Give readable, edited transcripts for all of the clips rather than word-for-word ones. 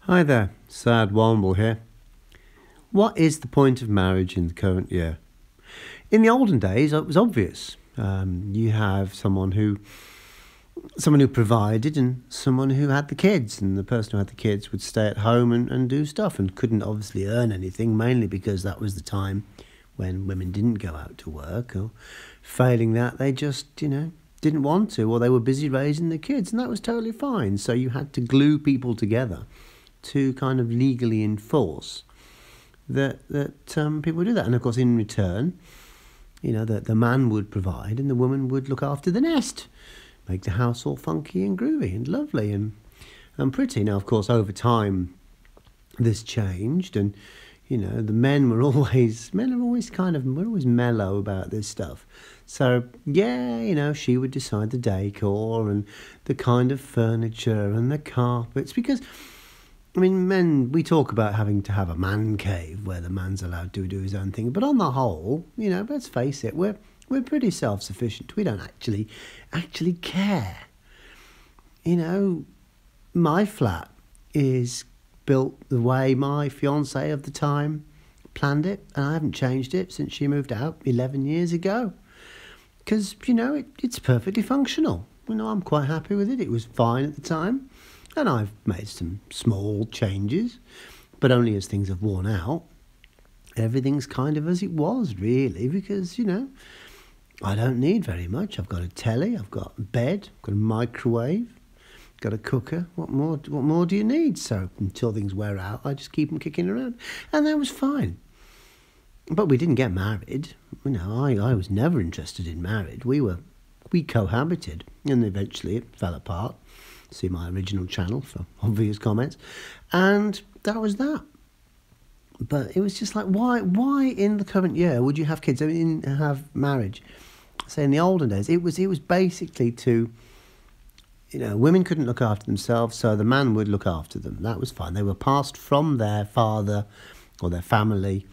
Hi there, sad Womble here. What is the point of marriage in the current year? In the olden days, it was obvious. You have someone who provided, and someone who had the kids, and the person who had the kids would stay at home and do stuff, and couldn't obviously earn anything, mainly because that was the time when women didn't go out to work, or failing that, they just, didn't want to, or they were busy raising the kids, and that was totally fine. So you had to glue people together to kind of legally enforce that people do that. And of course, in return, the man would provide and the woman would look after the nest, make the house all funky and groovy and lovely and pretty. Now, of course, over time, this changed, and the we're always mellow about this stuff. So yeah, she would decide the decor and the kind of furniture and the carpets, because men, we talk about having to have a man cave where the man's allowed to do his own thing, but on the whole, let's face it, we're pretty self-sufficient. We don't actually care. My flat is built the way my fiancée of the time planned it, and I haven't changed it since she moved out 11 years ago, because it's perfectly functional. I'm quite happy with it. It was fine at the time, and I've made some small changes, but only as things have worn out. Everything's kind of as it was, really, because I don't need very much. I've got a telly, I've got a bed, I've got a microwave, got a cooker. What more do you need? So until things wear out, I just keep them kicking around, and that was fine. But we didn't get married. I was never interested in marriage. We cohabited, and eventually it fell apart. See my original channel for obvious comments, and that was that. But it was just like, why in the current year would you have kids? Have marriage? Say in the olden days, it was basically to, women couldn't look after themselves, so the man would look after them. That was fine. They were passed from their father or their family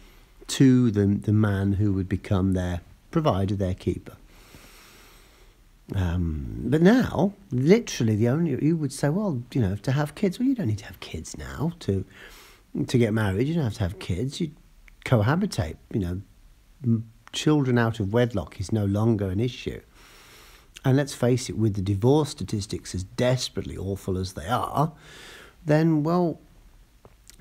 to the man who would become their provider, their keeper. But now, literally, you would say, well, to have kids. Well, you don't need to have kids now to get married. You don't have to have kids. You cohabitate. Children out of wedlock is no longer an issue. And let's face it, with the divorce statistics as desperately awful as they are, then, well,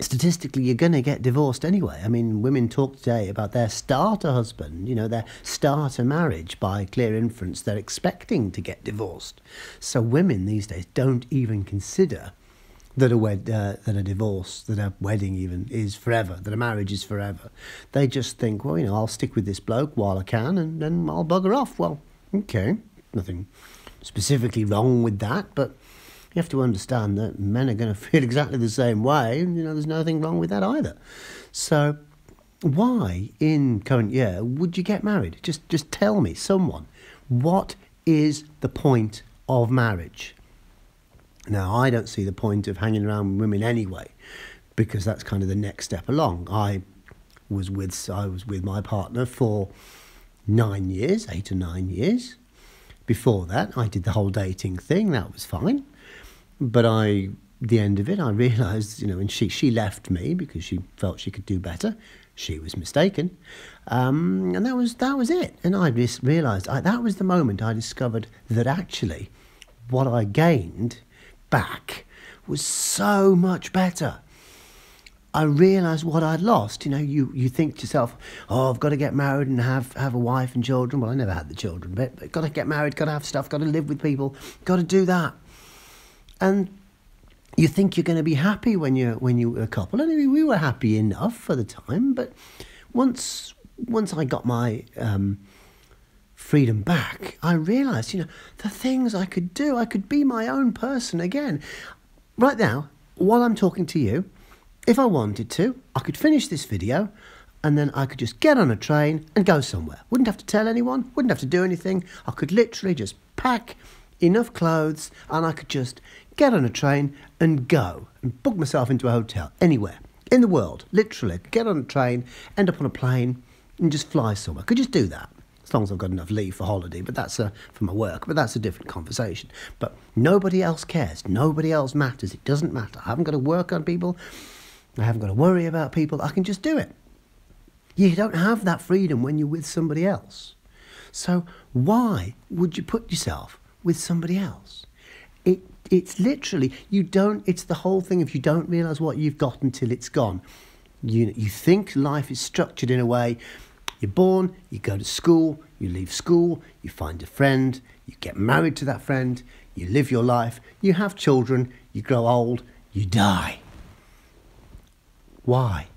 statistically, you're going to get divorced anyway. Women talk today about their starter husband, their starter marriage. By clear inference, they're expecting to get divorced. So women these days don't even consider that a divorce, that a wedding even is forever, that a marriage is forever. They just think, well, I'll stick with this bloke while I can, and then I'll bugger off. Well, okay, nothing specifically wrong with that, but you have to understand that men are going to feel exactly the same way, and there's nothing wrong with that either. So why in current year would you get married? Just tell me, someone, what is the point of marriage? Now, I don't see the point of hanging around with women anyway, because that's kind of the next step along. I was with my partner for 9 years, 8 or 9 years. Before that, I did the whole dating thing. That was fine. But the end of it, I realised, when she left me because she felt she could do better. She was mistaken. And that was it. And I just realised, that was the moment I discovered that actually what I gained back was so much better. I realised what I'd lost. You think to yourself, oh, I've got to get married and have a wife and children. Well, I never had the children, but got to get married, got to have stuff, got to live with people, got to do that. And you think you're going to be happy when you're a couple. And we were happy enough for the time, but once I got my freedom back, I realised, the things I could do. I could be my own person again. Right now, while I'm talking to you, if I wanted to, I could finish this video, and then I could just get on a train and go somewhere. Wouldn't have to tell anyone, wouldn't have to do anything. I could literally just pack enough clothes, and I could just get on a train and go and book myself into a hotel anywhere in the world. Literally, get on a train, end up on a plane, and just fly somewhere. Could just do that. as long as I've got enough leave for holiday, but that's for my work, but that's a different conversation. But nobody else cares. Nobody else matters. It doesn't matter. I haven't got to work on people. I haven't got to worry about people. I can just do it. You don't have that freedom when you're with somebody else. So why would you put yourself with somebody else? It's literally, it's the whole thing of you don't realise what you've got until it's gone. You think life is structured in a way. You're born, you go to school, you leave school, you find a friend, you get married to that friend, you live your life, you have children, you grow old, you die. Why?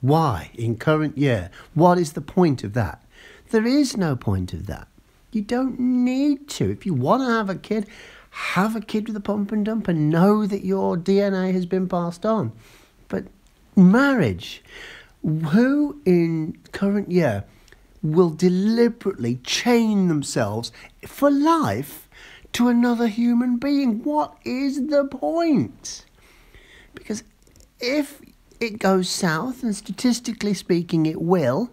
Why in current year? What is the point of that? There is no point of that. You don't need to. If you want to have a kid with a pump and dump and know that your DNA has been passed on. But marriage, who in current year will deliberately chain themselves for life to another human being? What is the point? Because if it goes south, and statistically speaking it will,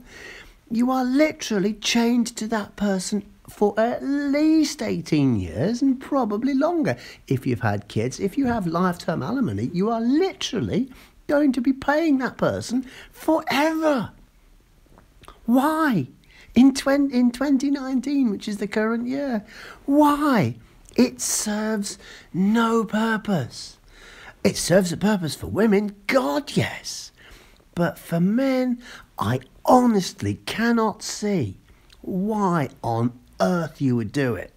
you are literally chained to that person for at least 18 years and probably longer. If you've had kids, if you have lifetime alimony, you are literally going to be paying that person forever. Why? In 2019, which is the current year. Why? It serves no purpose. It serves a purpose for women, God, yes. But for men, I honestly cannot see why on earth you would do it.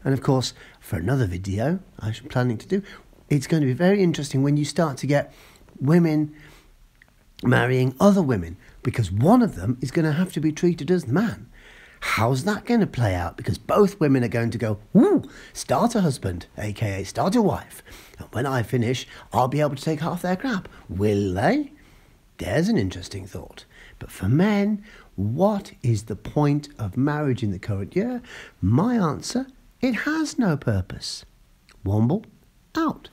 And of course, for another video I'm planning to do, it's going to be very interesting when you start to get women marrying other women, because one of them is going to have to be treated as the man. How's that going to play out? Because both women are going to go, ooh, start a husband, aka start a wife. And when I finish, I'll be able to take half their crap. Will they? There's an interesting thought. But for men, what is the point of marriage in the current year? My answer, it has no purpose. Womble, out.